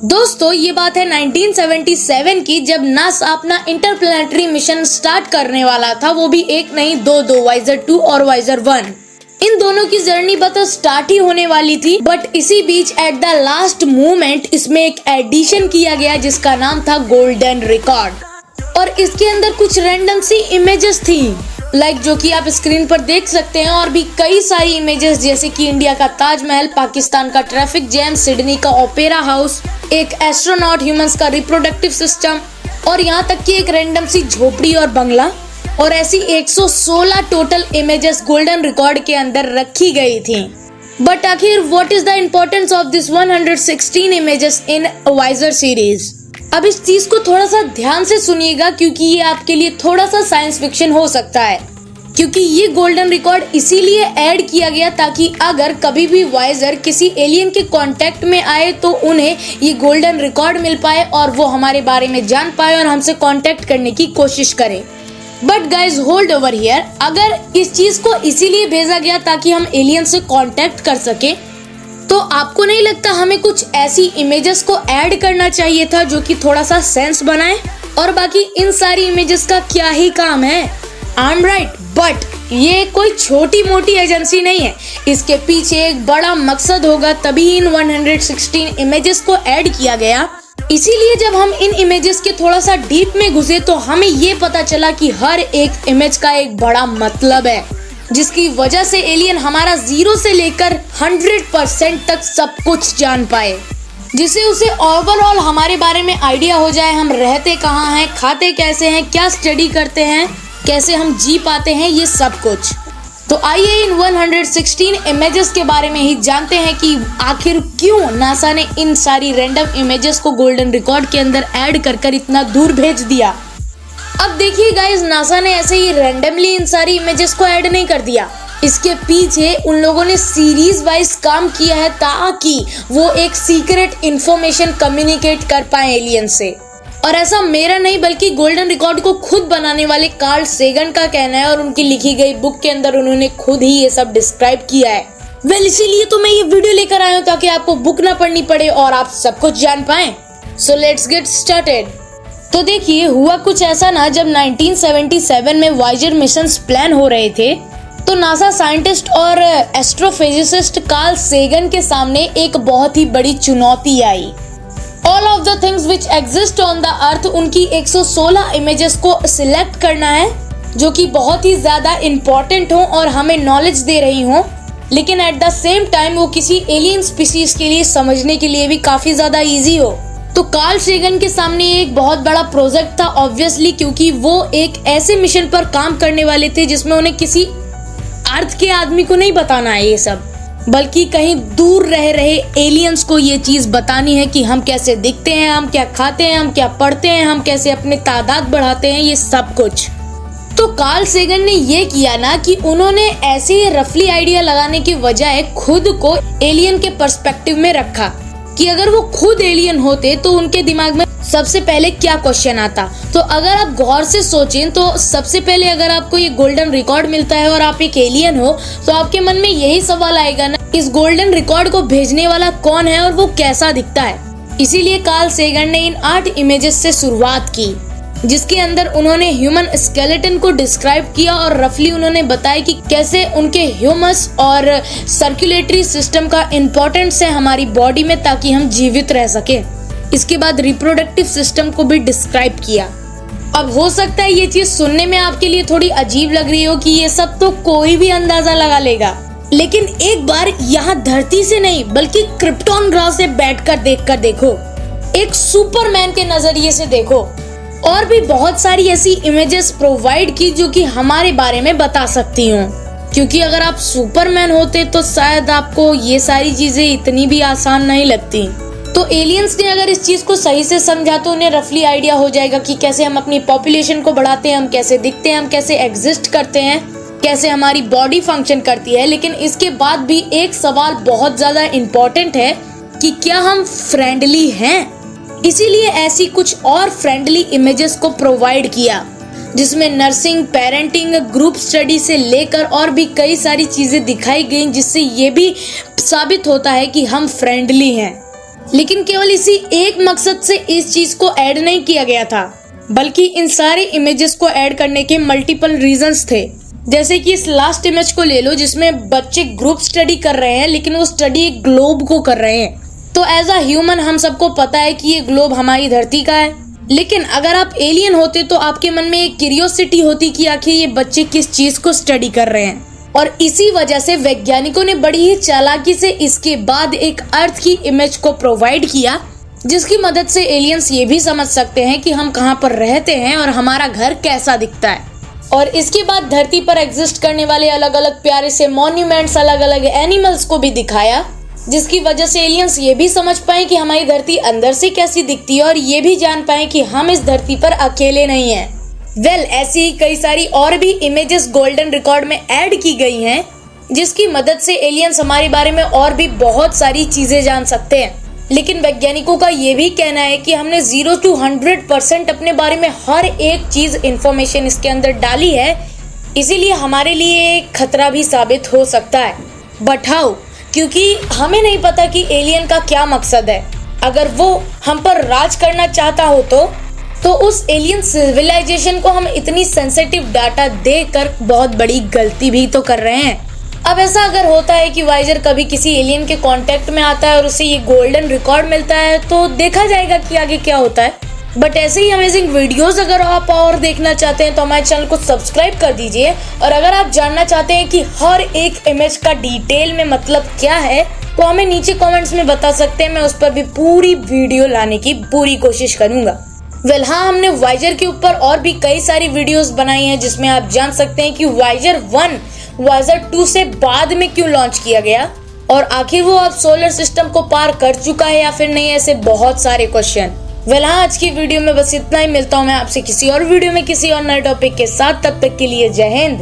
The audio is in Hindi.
दोस्तों ये बात है 1977 की, जब नासा अपना इंटरप्लैनेटरी मिशन स्टार्ट करने वाला था, वो भी एक नहीं दो वाइजर 2 और वाइजर 1। इन दोनों की जर्नी बस स्टार्ट ही होने वाली थी, बट इसी बीच एट द लास्ट मोमेंट इसमें एक एडिशन किया गया जिसका नाम था गोल्डन रिकॉर्ड। और इसके अंदर कुछ रैंडम सी इमेजेस थी, लाइक जो कि आप स्क्रीन पर देख सकते हैं, और भी कई सारी इमेजेस जैसे कि इंडिया का ताजमहल, पाकिस्तान का ट्रैफिक जैम, सिडनी का ओपेरा हाउस, एक एस्ट्रोनॉट, ह्यूमंस का रिप्रोडक्टिव सिस्टम, और यहाँ तक कि एक रैंडम सी झोपड़ी और बंगला, और ऐसी 116 टोटल इमेजेस गोल्डन रिकॉर्ड के अंदर रखी गई थी। बट आखिर what is the importance of this 116 images in wiser series? अब इस चीज को थोड़ा सा ध्यान से सुनिएगा, क्योंकि ये आपके लिए थोड़ा सा साइंस फिक्शन हो सकता है। क्योंकि ये गोल्डन रिकॉर्ड इसीलिए ऐड किया गया ताकि अगर कभी भी वाइजर किसी एलियन के कांटेक्ट में आए तो उन्हें ये गोल्डन रिकॉर्ड मिल पाए और वो हमारे बारे में जान पाए और हमसे कांटेक्ट करने की कोशिश करे। But guys hold over here, अगर इस चीज को इसीलिए भेजा गया ताकि हम एलियन से कांटेक्ट कर सके, तो आपको नहीं लगता हमें कुछ ऐसी इमेजेस को ऐड करना चाहिए था जो कि थोड़ा सा सेंस बनाए? और बाकी इन सारी इमेजेस का क्या ही काम है? आई एम राइट, बट ये कोई छोटी मोटी एजेंसी नहीं है, इसके पीछे एक बड़ा मकसद होगा, तभी इन 116 इमेजेस को ऐड किया गया। इसीलिए जब हम इन इमेजेस के थोड़ा सा डीप में घुसे तो हमें ये पता चला कि हर एक इमेज का एक बड़ा मतलब है, जिसकी वजह से एलियन हमारा 0 से लेकर 100% तक सब कुछ जान पाए, जिससे उसे ओवरऑल हमारे बारे में आइडिया हो जाए, हम रहते कहाँ हैं, खाते कैसे हैं, क्या स्टडी करते हैं, कैसे हम जी पाते हैं, ये सब कुछ। तो आइए इन 116 इमेजेस के बारे में ही जानते हैं कि आखिर क्यों नासा ने इन सारी रैंडम इमेजेस को गोल्डन रिकॉर्ड के अंदर ऐड कर इतना दूर भेज दिया। अब देखिए गाइस, नासा ने ऐसे ही रैंडमली इन सारी इमेजेस को ऐड नहीं कर दिया, इसके पीछे उन लोगों ने सीरीज वाइज काम किया है ताकि वो एक सीक्रेट इंफॉर्मेशन कम्युनिकेट कर पाए एलियन से। और ऐसा मेरा नहीं बल्कि गोल्डन रिकॉर्ड को खुद बनाने वाले कार्ल सेगन का कहना है, और उनकी लिखी गई बुक के अंदर उन्होंने खुद ही ये सब डिस्क्राइब किया है। इसीलिए तो मैं ये वीडियो लेकर आया हूँ ताकि आपको बुक ना पढ़नी पड़े और आप सब कुछ जान पाएं। So let's get started. तो देखिए, हुआ कुछ ऐसा ना, जब 1977 में वाइजर मिशंस प्लान हो रहे थे तो नासा साइंटिस्ट और एस्ट्रोफिजिसिस्ट कार्ल सेगन के सामने एक बहुत ही बड़ी चुनौती आई। All of the things which exist on the earth, उनकी 116 इमेजेस को सिलेक्ट करना है जो कि बहुत ही ज्यादा इम्पोर्टेंट हो और हमें नॉलेज दे रही हो, लेकिन एट द सेम टाइम वो किसी एलियन स्पीसीज के लिए समझने के लिए भी काफी ज्यादा इजी हो। तो कार्ल सेगन के सामने एक बहुत बड़ा प्रोजेक्ट था ऑब्वियसली, क्योंकि वो एक ऐसे मिशन पर काम करने वाले थे जिसमें उन्हें किसी अर्थ के आदमी को नहीं बताना है ये सब, बल्कि कहीं दूर रह रहे एलियंस को ये चीज बतानी है कि हम कैसे दिखते हैं, हम क्या खाते हैं, हम क्या पढ़ते हैं, हम कैसे अपने तादाद बढ़ाते हैं, ये सब कुछ। तो कार्ल सेगन ने ये किया ना कि उन्होंने ऐसे ही रफली आइडिया लगाने की बजाय खुद को एलियन के पर्सपेक्टिव में रखा कि अगर वो खुद एलियन होते तो उनके दिमाग में सबसे पहले क्या क्वेश्चन आता। तो अगर आप गौर से सोचें तो सबसे पहले अगर आपको ये गोल्डन रिकॉर्ड मिलता है और आप एक एलियन हो तो आपके मन में यही सवाल आएगा ना, इस गोल्डन रिकॉर्ड को भेजने वाला कौन है और वो कैसा दिखता है। इसीलिए कार्ल सेगन ने इन 8 इमेजेस से शुरुआत की, जिसके अंदर उन्होंने ह्यूमन स्केलेटन को डिस्क्राइब किया और रफली उन्होंने बताया कि कैसे उनके ह्यूमस और सर्कुलेटरी सिस्टम का इम्पोर्टेंस है हमारी बॉडी में ताकि हम जीवित रह सके। इसके बाद रिप्रोडक्टिव सिस्टम को भी डिस्क्राइब किया। अब हो सकता है ये चीज सुनने में आपके लिए थोड़ी अजीब लग रही हो कि ये सब तो कोई भी अंदाजा लगा लेगा, लेकिन एक बार यहाँ धरती से नहीं बल्कि क्रिप्टॉन ग्रह से बैठकर देखो, एक सुपरमैन के नजरिए से देखो, और भी बहुत सारी ऐसी इमेजेस प्रोवाइड की जो कि हमारे बारे में बता सकती हूँ। क्योंकि अगर आप सुपरमैन होते तो शायद आपको ये सारी चीजें इतनी भी आसान नहीं लगती। तो एलियंस ने अगर इस चीज को सही से समझा तो उन्हें रफली आइडिया हो जाएगा कि कैसे हम अपनी पॉपुलेशन को बढ़ाते हैं, हम कैसे दिखते हैं, हम कैसे एग्जिस्ट करते हैं, कैसे हमारी बॉडी फंक्शन करती है। लेकिन इसके बाद भी एक सवाल बहुत ज्यादा इम्पोर्टेंट है कि क्या हम फ्रेंडली हैं? इसीलिए ऐसी कुछ और फ्रेंडली इमेजेस को प्रोवाइड किया, जिसमें नर्सिंग, पेरेंटिंग, ग्रुप स्टडी से लेकर और भी कई सारी चीजें दिखाई गई, जिससे ये भी साबित होता है कि हम फ्रेंडली हैं। लेकिन केवल इसी एक मकसद से इस चीज को ऐड नहीं किया गया था, बल्कि इन सारे इमेजेस को ऐड करने के मल्टीपल रीजंस थे। जैसे कि इस लास्ट इमेज को ले लो जिसमें बच्चे ग्रुप स्टडी कर रहे हैं, लेकिन वो स्टडी एक ग्लोब को कर रहे हैं। तो एज अ ह्यूमन हम सबको पता है कि ये ग्लोब हमारी धरती का है, लेकिन अगर आप एलियन होते तो आपके मन में एक क्यूरियोसिटी होती कि आखिर ये बच्चे किस चीज को स्टडी कर रहे हैं। और इसी वजह से वैज्ञानिकों ने बड़ी ही चालाकी से इसके बाद एक अर्थ की इमेज को प्रोवाइड किया, जिसकी मदद से एलियंस ये भी समझ सकते हैं कि हम कहाँ पर रहते हैं और हमारा घर कैसा दिखता है। और इसके बाद धरती पर एग्जिस्ट करने वाले अलग अलग प्यारे से मॉन्यूमेंट्स, अलग अलग एनिमल्स को भी दिखाया, जिसकी वजह से एलियंस ये भी समझ पाए कि हमारी धरती अंदर से कैसी दिखती है और ये भी जान पाए कि हम इस धरती पर अकेले नहीं हैं। ऐसी ही कई सारी और भी इमेजेस गोल्डन रिकॉर्ड में ऐड की गई हैं, जिसकी मदद से एलियंस हमारे बारे में और भी बहुत सारी चीजें जान सकते हैं। लेकिन वैज्ञानिकों का ये भी कहना है कि हमने 0 to 100% अपने बारे में हर एक चीज इंफॉर्मेशन इसके अंदर डाली है, इसीलिए हमारे लिए एक खतरा भी साबित हो सकता है। But how? क्योंकि हमें नहीं पता कि एलियन का क्या मकसद है। अगर वो हम पर राज करना चाहता हो तो उस एलियन सिविलाइजेशन को हम इतनी सेंसिटिव डाटा देकर बहुत बड़ी गलती भी तो कर रहे हैं। अब ऐसा अगर होता है कि वाइजर कभी किसी एलियन के कांटेक्ट में आता है और उसे ये गोल्डन रिकॉर्ड मिलता है, तो देखा जाएगा कि आगे क्या होता है। बट ऐसे ही अमेजिंग वीडियोस अगर आप और देखना चाहते हैं तो हमारे चैनल को सब्सक्राइब कर दीजिए। और अगर आप जानना चाहते हैं कि हर एक इमेज का डिटेल में मतलब क्या है, तो हमें नीचे कमेंट्स में बता सकते हैं। मैं उस पर भी पूरी वीडियो लाने की पूरी कोशिश करूंगा। हाँ, हमने वाइजर के ऊपर और भी कई सारी वीडियोस बनाई हैं, जिसमें आप जान सकते हैं कि वाइजर 1 वाइजर 2 से बाद में क्यों लॉन्च किया गया, और आखिर वो अब सोलर सिस्टम को पार कर चुका है या फिर नहीं। ऐसे बहुत सारे क्वेश्चन। हाँ, आज की वीडियो में बस इतना ही। मिलता हूँ मैं आपसे किसी और वीडियो में किसी और नए टॉपिक के साथ। तब तक के लिए जय हिंद।